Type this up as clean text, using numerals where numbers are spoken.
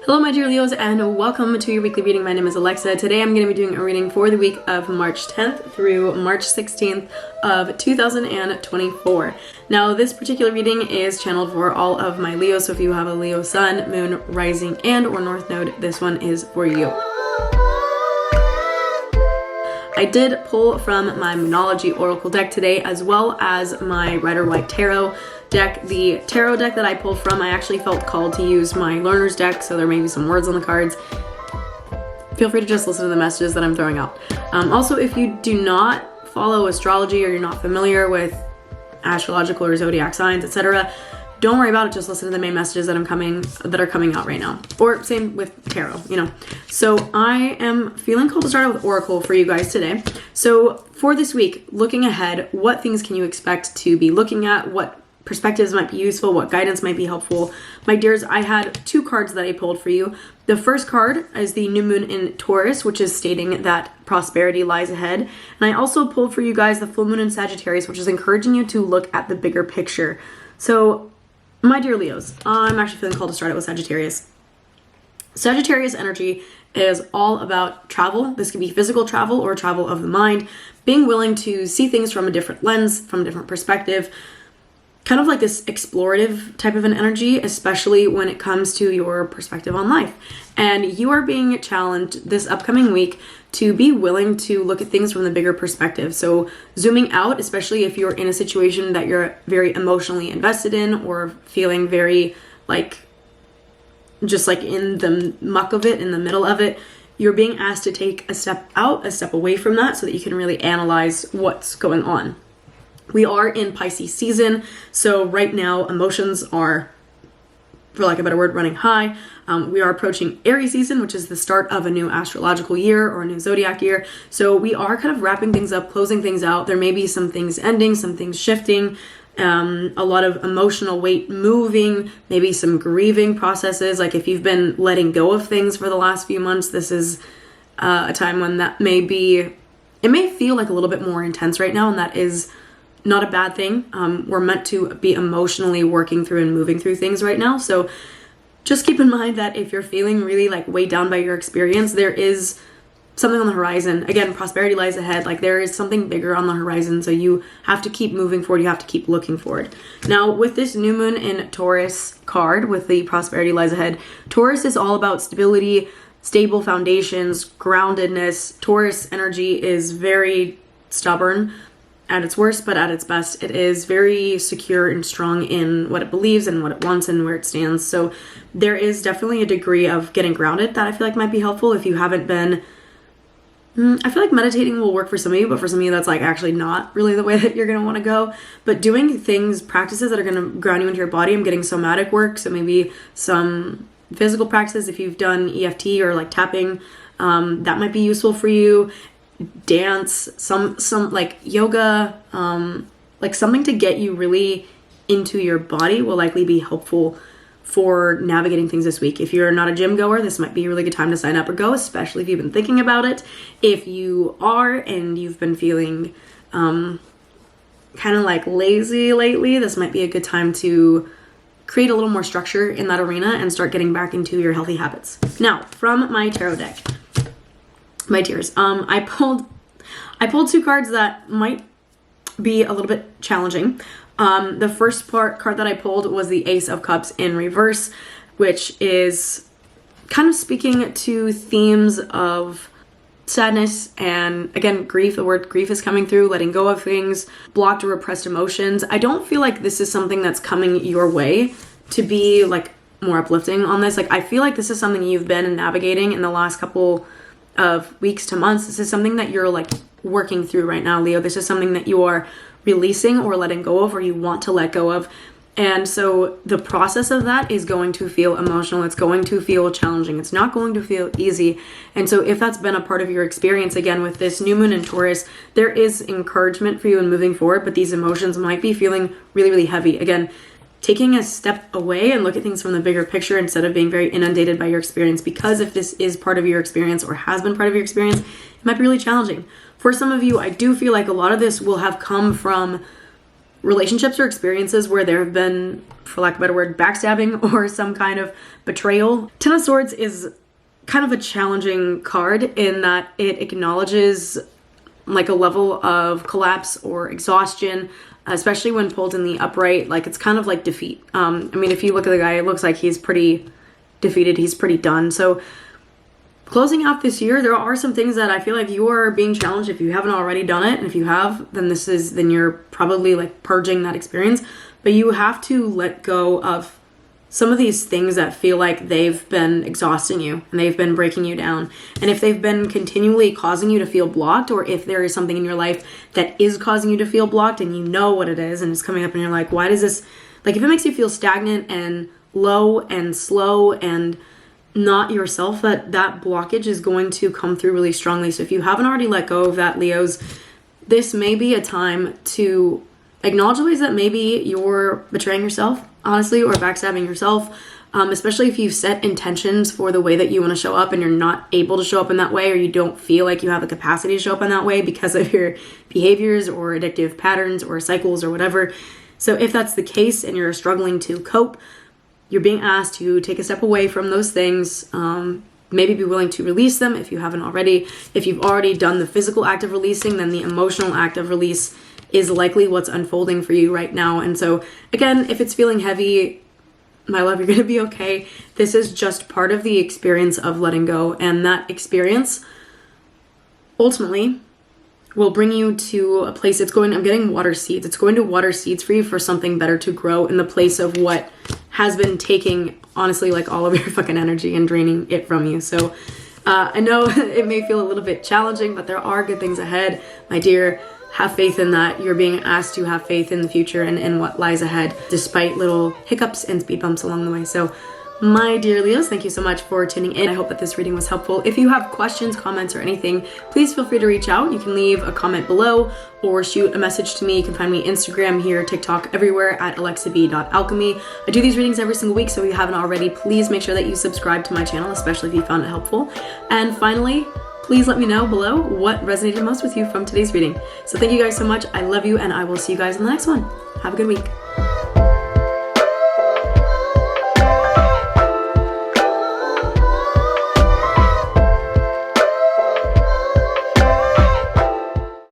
Hello my dear Leos and welcome to your weekly reading. My name is Alexa. Today I'm going to be doing a reading for the week of March 10th through March 16th of 2024. Now this particular reading is channeled for all of my Leos, so if you have a Leo sun, moon, rising, and or north node, this one is for you. I did pull from my Moonology Oracle deck today as well as my Rider-Waite Tarot deck. The tarot deck that I pulled from, I actually felt called to use my learner's deck, so there may be some words on the cards. Feel free to just listen to the messages that I'm throwing out. Also, if you do not follow astrology or you're not familiar with astrological or zodiac signs, etc., don't worry about it. Just listen to the main messages that are coming out right now. Or same with tarot, you know. So I am feeling called to start out with Oracle for you guys today. So for this week, looking ahead, what things can you expect to be looking at? What perspectives might be useful? What guidance might be helpful? My dears, I had two cards that I pulled for you. The first card is the new moon in Taurus, which is stating that prosperity lies ahead. And I also pulled for you guys the full moon in Sagittarius, which is encouraging you to look at the bigger picture. So my dear Leos, I'm actually feeling called to start out with Sagittarius. Sagittarius energy is all about travel. This can be physical travel or travel of the mind, being willing to see things from a different lens, from a different perspective, kind of like this explorative type of an energy, especially when it comes to your perspective on life. And you are being challenged this upcoming week to be willing to look at things from the bigger perspective. So zooming out, especially if you're in a situation that you're very emotionally invested in or feeling very just like in the muck of it, in the middle of it, you're being asked to take a step out, a step away from that so that you can really analyze what's going on. We are in Pisces season, so right now emotions are, for lack of a better word, running high. We are approaching Aries season, which is the start of a new astrological year or a new zodiac year. So we are kind of wrapping things up, closing things out. There may be some things ending, some things shifting, a lot of emotional weight moving, maybe some grieving processes. Like if you've been letting go of things for the last few months, this is a time when that may feel like a little bit more intense right now, and that is not a bad thing. We're meant to be emotionally working through and moving through things right now. So just keep in mind that if you're feeling really like weighed down by your experience, there is something on the horizon. Again, prosperity lies ahead. Like there is something bigger on the horizon. So you have to keep moving forward. You have to keep looking forward. Now with this new moon in Taurus card with the prosperity lies ahead, Taurus is all about stability, stable foundations, groundedness. Taurus energy is very stubborn at its worst, but at its best, it is very secure and strong in what it believes and what it wants and where it stands. So there is definitely a degree of getting grounded that I feel like might be helpful if you haven't been. I feel like meditating will work for some of you, but for some of you, that's like actually not really the way that you're going to want to go. But doing practices that are going to ground you into your body. I'm getting somatic work, so maybe some physical practices. If you've done EFT or like tapping, that might be useful for you. Dance, some like yoga, like something to get you really into your body will likely be helpful for navigating things this week. If you're not a gym goer, this might be a really good time to sign up or go, especially if you've been thinking about it. If you are and you've been feeling kind of like lazy lately, this might be a good time to create a little more structure in that arena and start getting back into your healthy habits. Now, from my tarot deck, my dears, I pulled two cards that might be a little bit challenging. The first card that I pulled was the Ace of Cups in reverse, which is kind of speaking to themes of sadness and, again, grief. The word grief is coming through, letting go of things, blocked or repressed emotions. I don't feel like this is something that's coming your way to be like more uplifting on this. Like I feel like this is something you've been navigating in the last couple of weeks to months. This is something that you're like working through right now, Leo. This is something that you are releasing or letting go of, or you want to let go of. And so the process of that is going to feel emotional. It's going to feel challenging. It's not going to feel easy. And so if that's been a part of your experience, again, with this new moon in Taurus, there is encouragement for you in moving forward, but these emotions might be feeling really, really heavy. Again, taking a step away and look at things from the bigger picture instead of being very inundated by your experience, because if this is part of your experience or has been part of your experience, it might be really challenging. For some of you, I do feel like a lot of this will have come from relationships or experiences where there have been, for lack of a better word, backstabbing or some kind of betrayal. Ten of Swords is kind of a challenging card in that it acknowledges like a level of collapse or exhaustion, especially when pulled in the upright. Like it's kind of like defeat. I mean, if you look at the guy, it looks like he's pretty defeated. He's pretty done. So closing out this year, there are some things that I feel like you are being challenged if you haven't already done it. And if you have, then you're probably like purging that experience. But you have to let go of some of these things that feel like they've been exhausting you and they've been breaking you down. And if they've been continually causing you to feel blocked, or if there is something in your life that is causing you to feel blocked and you know what it is and it's coming up and you're like, why does this, like if it makes you feel stagnant and low and slow and not yourself, that blockage is going to come through really strongly. So if you haven't already let go of that, Leos, this may be a time to acknowledge the ways that maybe you're betraying yourself, honestly, or backstabbing yourself, especially if you've set intentions for the way that you want to show up and you're not able to show up in that way, or you don't feel like you have the capacity to show up in that way because of your behaviors or addictive patterns or cycles or whatever. So if that's the case and you're struggling to cope, you're being asked to take a step away from those things, maybe be willing to release them if you haven't already. If you've already done the physical act of releasing, then the emotional act of release is likely what's unfolding for you right now. And so again, if it's feeling heavy, my love, you're going to be okay. This is just part of the experience of letting go. And that experience ultimately will bring you to a place. I'm getting water seeds. It's going to water seeds for you for something better to grow in the place of what has been taking, honestly, like all of your fucking energy and draining it from you. So I know it may feel a little bit challenging, but there are good things ahead, my dear. Have faith in that. You're being asked to have faith in the future and in what lies ahead, despite little hiccups and speed bumps along the way. So my dear Leos, thank you so much for tuning in. I hope that this reading was helpful. If you have questions, comments, or anything, please feel free to reach out. You can leave a comment below or shoot a message to me. You can find me Instagram, here, TikTok, everywhere at alexab.alchemy. I do these readings every single week, so if you haven't already, please make sure that you subscribe to my channel, especially if you found it helpful. And finally, please let me know below what resonated most with you from today's reading. So thank you guys so much. I love you, and I will see you guys in the next one. Have a good week.